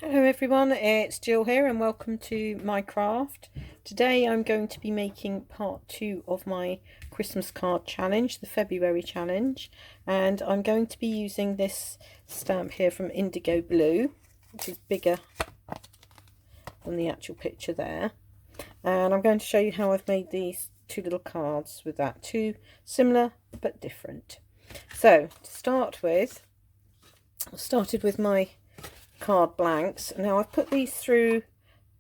Hello everyone, it's Jill here and welcome to my craft. Today I'm going to be making part 2 of my Christmas card challenge, the February challenge, and I'm going to be using this stamp here from Indigoblu, which is bigger than the actual picture there, and I'm going to show you how I've made these two little cards with that, two similar but different. So to start with, I started with my card blanks. Now I've put these through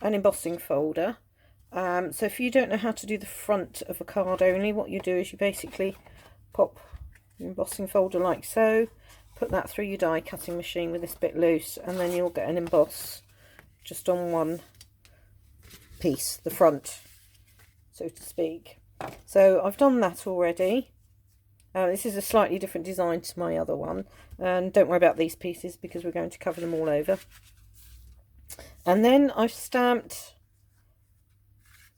an embossing folder, so if you don't know how to do the front of a card only, what you do is you basically pop your embossing folder like so, put that through your die cutting machine with this bit loose, and then you'll get an emboss just on one piece, the front, so to speak. So I've done that already. This is a slightly different design to my other one, and don't worry about these pieces because we're going to cover them all over. And then I've stamped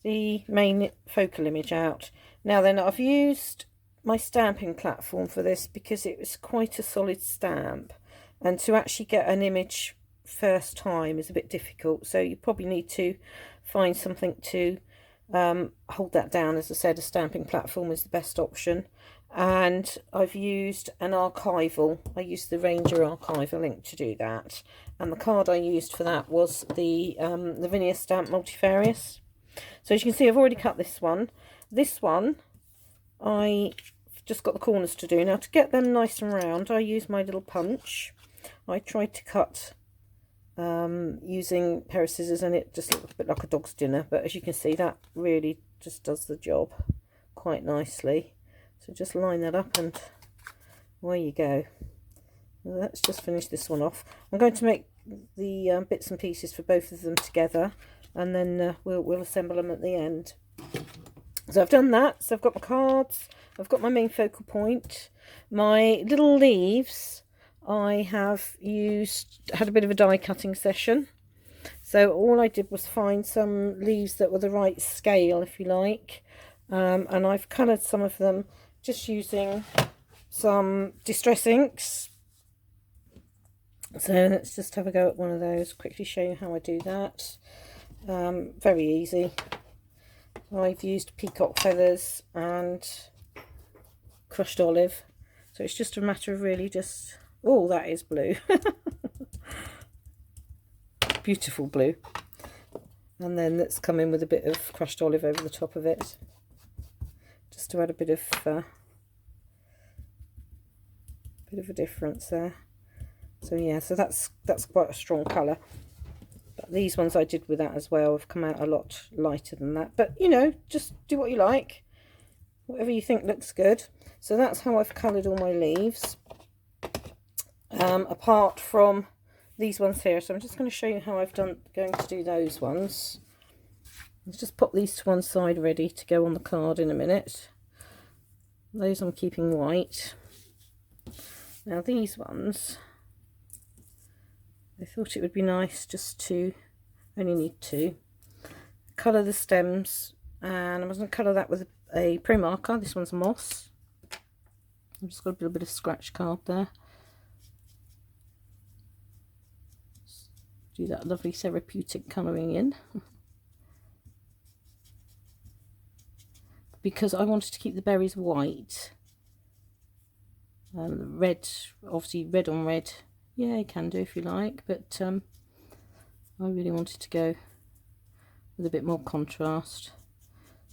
the main focal image out. Now then, I've used my stamping platform for this because it was quite a solid stamp, and to actually get an image first time is a bit difficult, so you probably need to find something to hold that down. As I said, a stamping platform is the best option. And I've used an archival. I used the Ranger archival ink to do that, and the card I used for that was the Lavinia Stamp Multifarious. So as you can see, I've already cut this one. This one I just got the corners to do. Now to get them nice and round, I use my little punch. I tried to cut using a pair of scissors, and it just looked a bit like a dog's dinner, but as you can see, that really just does the job quite nicely. So just line that up and away you go. Now let's just finish this one off. I'm going to make the bits and pieces for both of them together, and then we'll assemble them at the end. So I've done that. So I've got my cards, I've got my main focal point, my little leaves. I have had a bit of a die cutting session. So all I did was find some leaves that were the right scale, if you like, and I've coloured some of them just using some distress inks. So let's just have a go at one of those, quickly show you how I do that. Very easy. I've used peacock feathers and crushed olive, so it's just a matter of really just, oh, that is blue. Beautiful blue. And then let's come in with a bit of crushed olive over the top of it, just to add a bit of a difference there. So yeah, so that's quite a strong colour. But these ones I did with that as well have come out a lot lighter than that. But you know, just do what you like, whatever you think looks good. So that's how I've coloured all my leaves. Apart from these ones here, so I'm just going to show you how I've going to do those ones. Let's just pop these to one side ready to go on the card in a minute. Those I'm keeping white. Now these ones, I thought it would be nice just to, only need two, colour the stems, and I was going to colour that with a pro marker. This one's moss. I've just got a little bit of scratch card there. Do that lovely therapeutic colouring in. Because I wanted to keep the berries white. Red, obviously red on red. Yeah, you can do if you like, but I really wanted to go with a bit more contrast.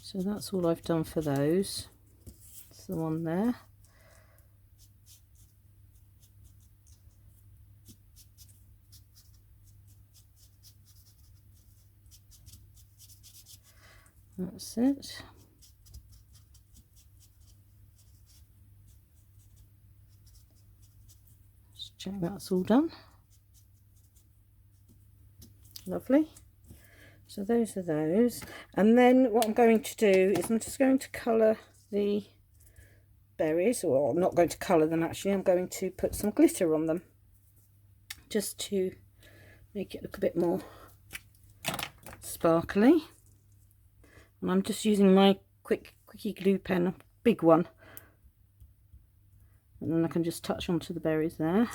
So that's all I've done for those. That's the one there. That's it. Just check that's all done. Lovely. So those are those. And then what I'm going to do is I'm just going to colour the berries, or I'm not going to colour them actually, I'm going to put some glitter on them just to make it look a bit more sparkly. And I'm just using my quickie glue pen, a big one, and then I can just touch onto the berries there.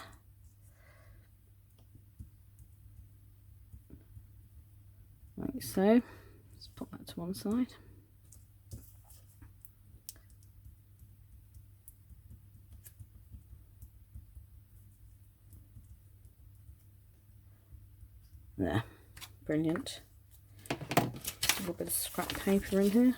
like so. Let's put that to one side. There, brilliant. Just a little bit of scrap paper in here.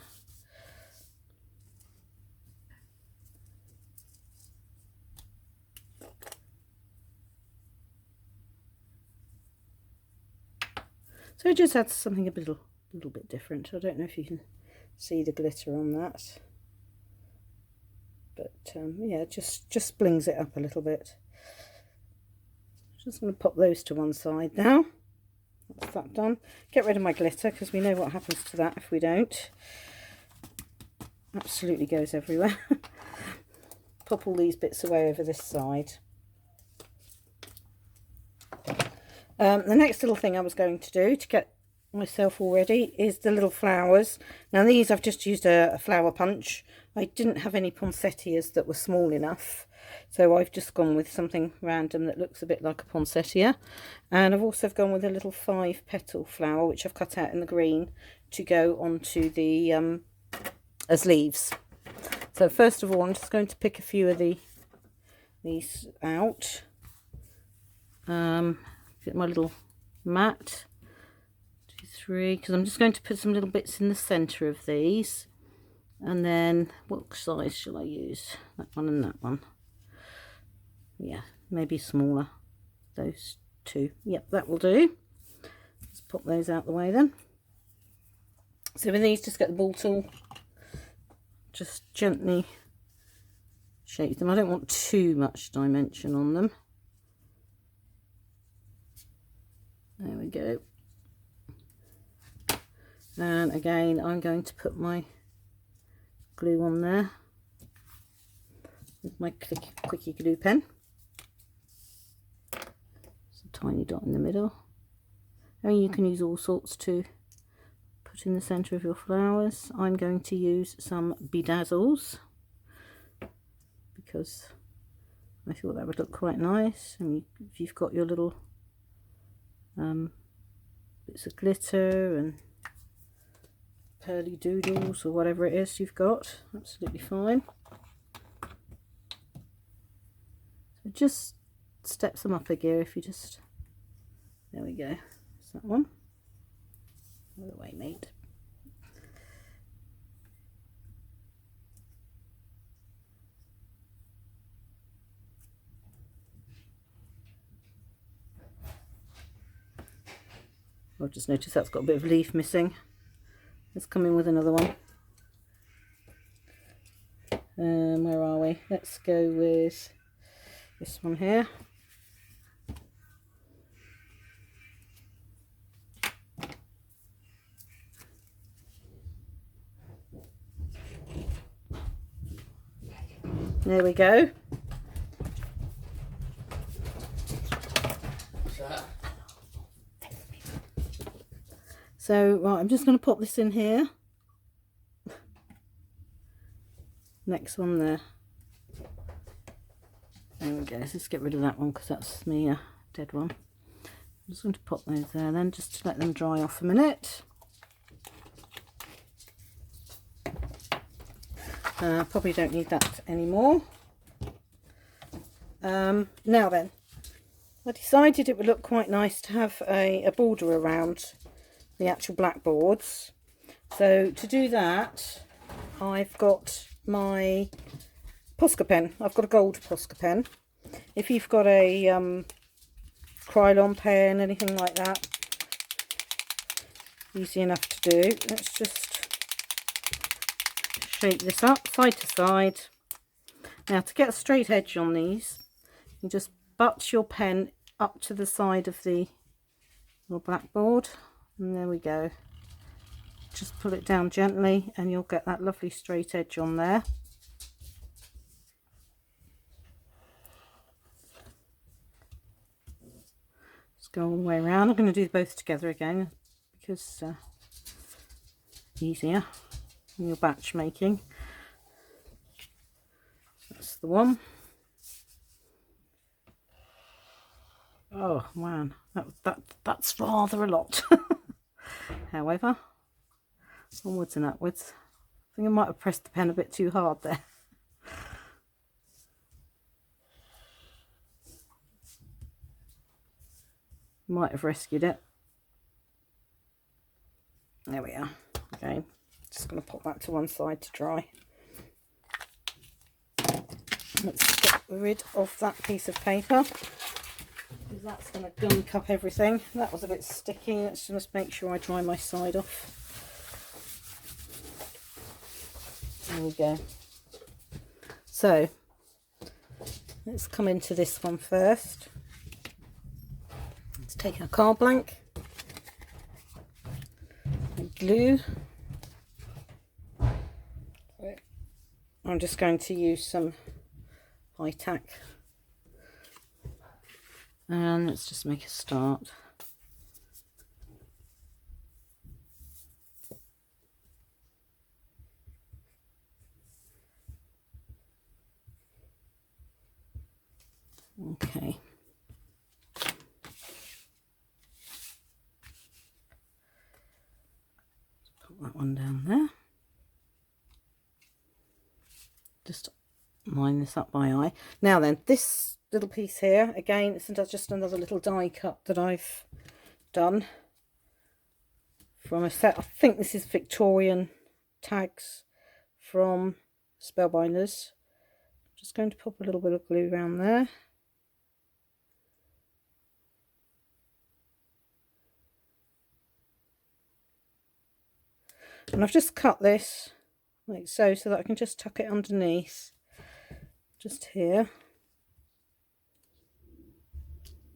So it just adds something a little bit different. I don't know if you can see the glitter on that, but yeah, just blings it up a little bit. Just going to pop those to one side now. That's that done. Get rid of my glitter because we know what happens to that if we don't. Absolutely goes everywhere. Pop all these bits away over this side. The next little thing I was going to do to get myself all ready is the little flowers. Now these I've just used a flower punch. I didn't have any poinsettias that were small enough, so I've just gone with something random that looks a bit like a poinsettia. And I've also gone with a little 5-petal flower which I've cut out in the green to go onto the as leaves. So first of all I'm just going to pick a few of these out. Get my little mat, 2, 3, because I'm just going to put some little bits in the centre of these. And then what size shall I use? That one and that one. Yeah, maybe smaller. Those 2. Yep, that will do. Let's pop those out the way then. So with these, just get the ball tool, just gently shape them. I don't want too much dimension on them. There we go. And again, I'm going to put my glue on there with my quickie glue pen. It's a tiny dot in the middle. And you can use all sorts to put in the centre of your flowers. I'm going to use some bedazzles because I thought that would look quite nice. And if you've got your little bits of glitter and pearly doodles or whatever it is you've got, absolutely fine. So just steps them up a gear if you just, there we go, that's that one. Out of the way, mate. I've just noticed that's got a bit of leaf missing. Let's come in with another one. Where are we? Let's go with this one here. There we go. So, right, I'm just going to pop this in here. Next one there. There we go. Let's get rid of that one because that's me, a dead one. I'm just going to pop those there then, just to let them dry off a minute. Probably don't need that anymore. Now then, I decided it would look quite nice to have a border around the actual blackboards. So to do that, I've got my Posca pen. I've got a gold Posca pen. If you've got a Krylon pen, anything like that, easy enough to do. Let's just shape this up side to side. Now to get a straight edge on these, you just butt your pen up to the side of the little blackboard. And there we go. Just pull it down gently and you'll get that lovely straight edge on there. Just go all the way around. I'm going to do both together again because easier in your batch making. That's the one. Oh man, that's rather a lot. however. Onwards and upwards. I think I might have pressed the pen a bit too hard there. Might have rescued it. There we are. Okay, just going to pop that to one side to dry. Let's get rid of that piece of paper, because that's going to gunk up everything. That was a bit sticky. Let's just make sure I dry my side off. There we go. So let's come into this one first. Let's take our card blank and glue. I'm just going to use some high tack, and let's just make a start. Okay. Put that one down there. Just line this up by eye. Now then, this little piece here, again, it's just another little die cut that I've done from a set. I think this is Victorian tags from Spellbinders. Just going to pop a little bit of glue around there. And I've just cut this like so that I can just tuck it underneath, just here.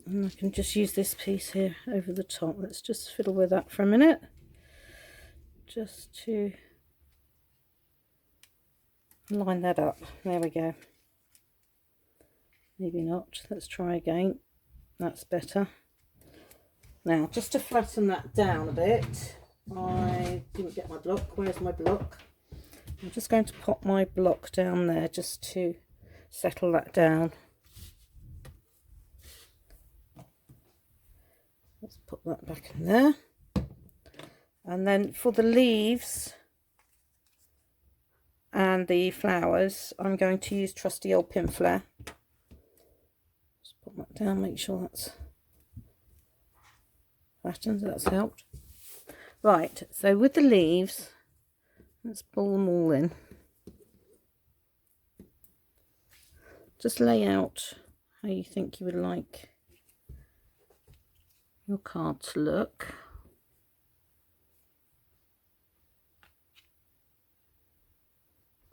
And I can just use this piece here over the top. Let's just fiddle with that for a minute, just to line that up. There we go. Maybe not. Let's try again. That's better. Now, just to flatten that down a bit, I didn't get my block. Where's my block? I'm just going to pop my block down there just to settle that down. Let's put that back in there. And then for the leaves and the flowers, I'm going to use trusty old pin flare. Just put that down, make sure that's flattened, that's helped. Right, so with the leaves, let's pull them all in. Just lay out how you think you would like your card to look.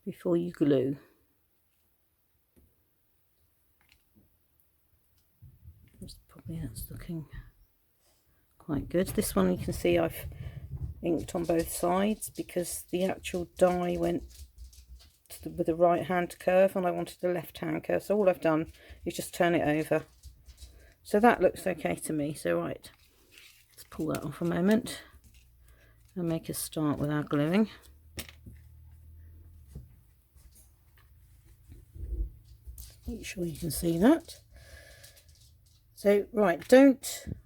Before you glue. Probably that's looking quite good. This one you can see I've inked on both sides because the actual die went to with the right hand curve and I wanted the left hand curve, so all I've done is just turn it over. So that looks okay to me. So right, let's pull that off a moment and make a start with our gluing. Make sure you can see that. So right,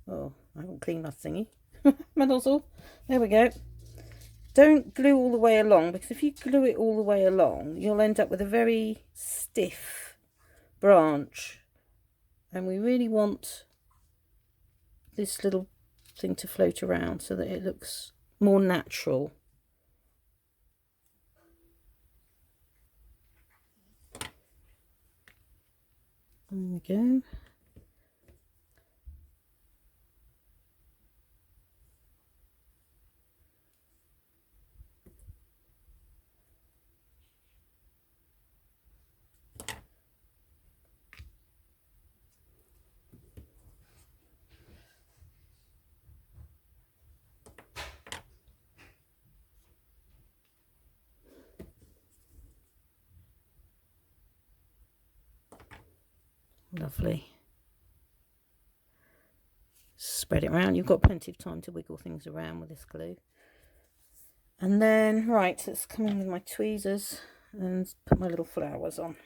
oh, I haven't cleaned my thingy. My nozzle. There we go. Don't glue all the way along, because if you glue it all the way along, you'll end up with a very stiff branch. And we really want this little thing to float around so that it looks more natural. There we go. Lovely. Spread it around. You've got plenty of time to wiggle things around with this glue. And then, right, let's come in with my tweezers and put my little flowers on.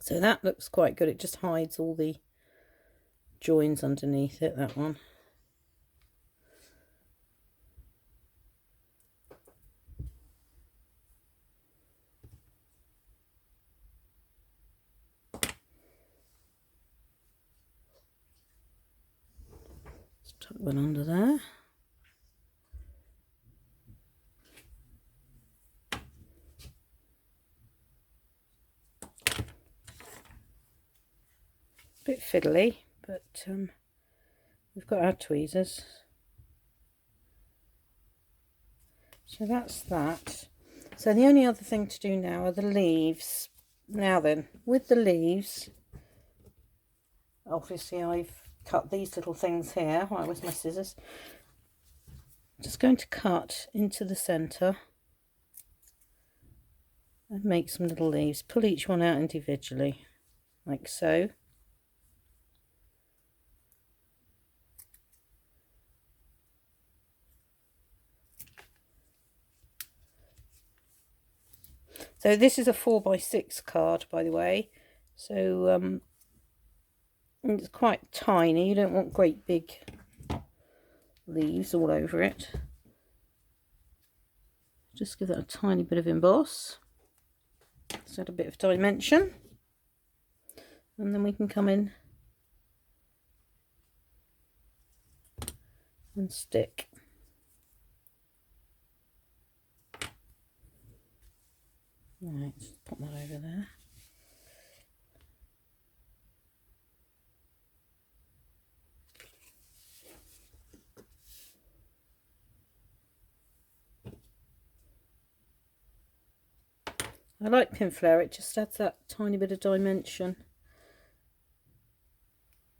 So that looks quite good. It just hides all the joins underneath it, that one. Let's tuck one under there. Bit fiddly, but we've got our tweezers. So that's that. So the only other thing to do now are the leaves. Now then, with the leaves, obviously I've cut these little things here. Right, where's my scissors? Just going to cut into the centre and make some little leaves. Pull each one out individually, like so. So this is a 4x6 card, by the way. So it's quite tiny. You don't want great big leaves all over it. Just give that a tiny bit of emboss. Let's add a bit of dimension. And then we can come in and stick. Right, just pop that over there. I like pinflair, it just adds that tiny bit of dimension.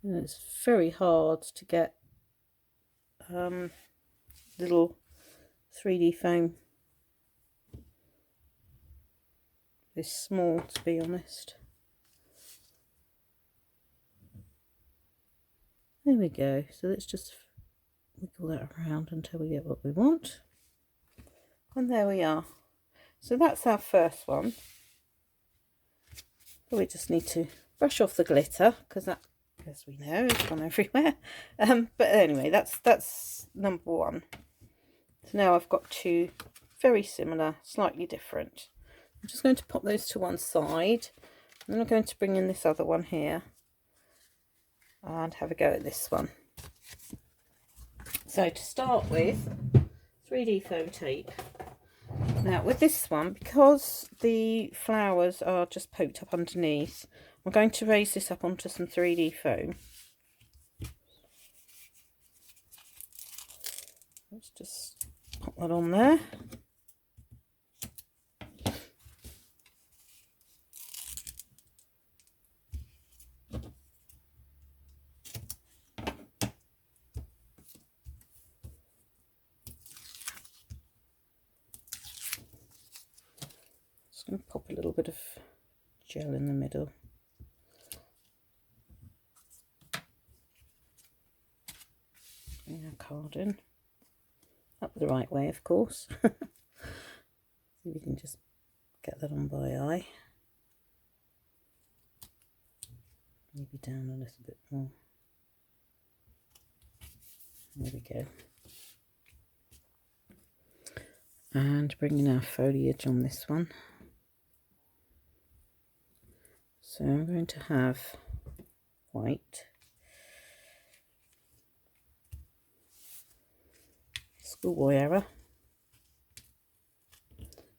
And it's very hard to get little 3D foam this small, to be honest. There we go. So let's just wiggle that around until we get what we want. And there we are. So that's our first one. But we just need to brush off the glitter, because that, as we know, has gone everywhere. But anyway, that's number one. So now I've got two very similar, slightly different. I'm just going to pop those to one side. And then I'm going to bring in this other one here and have a go at this one. So to start with, 3D foam tape. Now with this one, because the flowers are just poked up underneath, I'm going to raise this up onto some 3D foam. Let's just pop that on there. Just going to pop a little bit of gel in the middle. Bring our card in. Up the right way, of course. See if we can just get that on by eye. Maybe down a little bit more. There we go. And bringing our foliage on this one. So I'm going to have white, schoolboy error.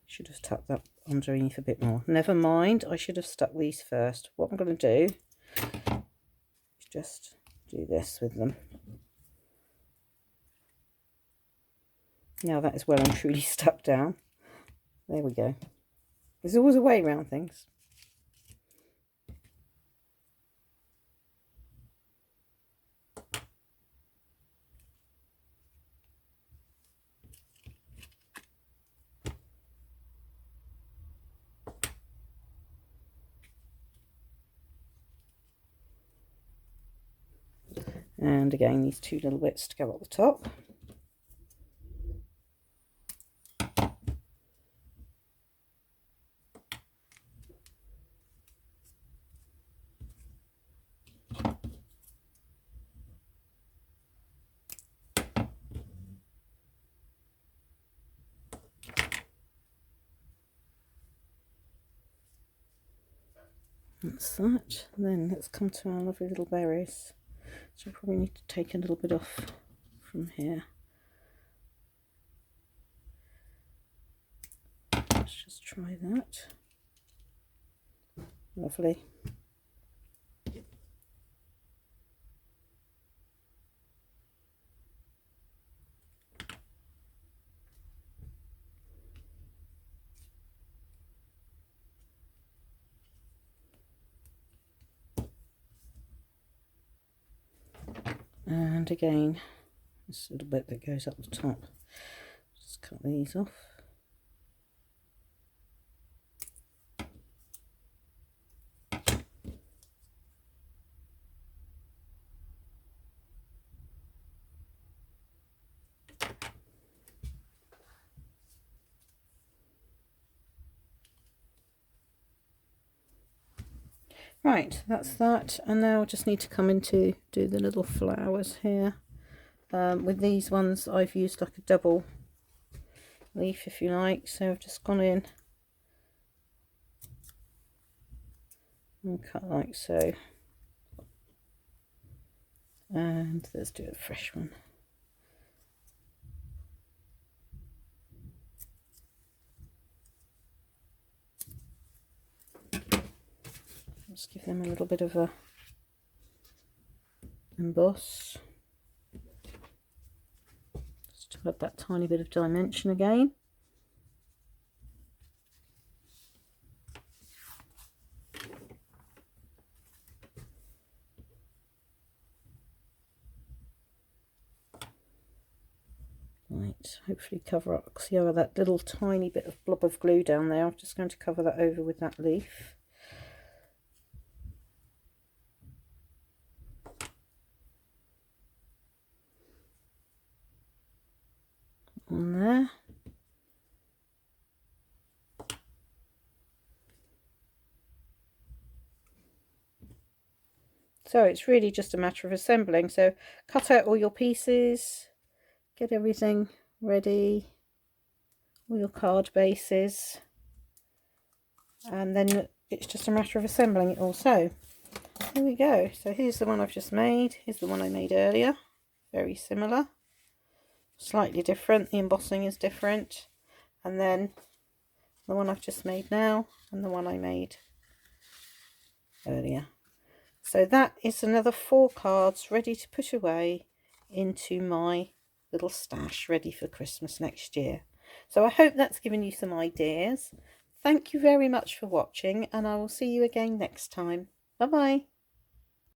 Should have tucked that underneath a bit more. Never mind, I should have stuck these first. What I'm going to do is just do this with them. Now that is well and truly stuck down. There we go. There's always a way around things. And again, these two little bits to go up the top. That's that. And then let's come to our lovely little berries. So I probably need to take a little bit off from here. Let's just try that. Lovely. And again, this little bit that goes up the top, just cut these off. Right, that's that, and now I just need to come in to do the little flowers here. With these ones I've used like a double leaf, if you like, so I've just gone in and cut like so, and let's do a fresh one. Just give them a little bit of a emboss, just to add that tiny bit of dimension again. Right, hopefully cover up, see how that little tiny bit of blob of glue down there. I'm just going to cover that over with that leaf. On there. So it's really just a matter of assembling. So cut out all your pieces, get everything ready, all your card bases, and then it's just a matter of assembling it all. So here we go. So here's the one I've just made. Here's the one I made earlier. Very similar. Slightly different. The embossing is different. And then the one I've just made now, and the one I made earlier. So that is another 4 cards ready to put away into my little stash, ready for Christmas next year. So I hope that's given you some ideas. Thank you very much for watching, and I will see you again next time. Bye bye.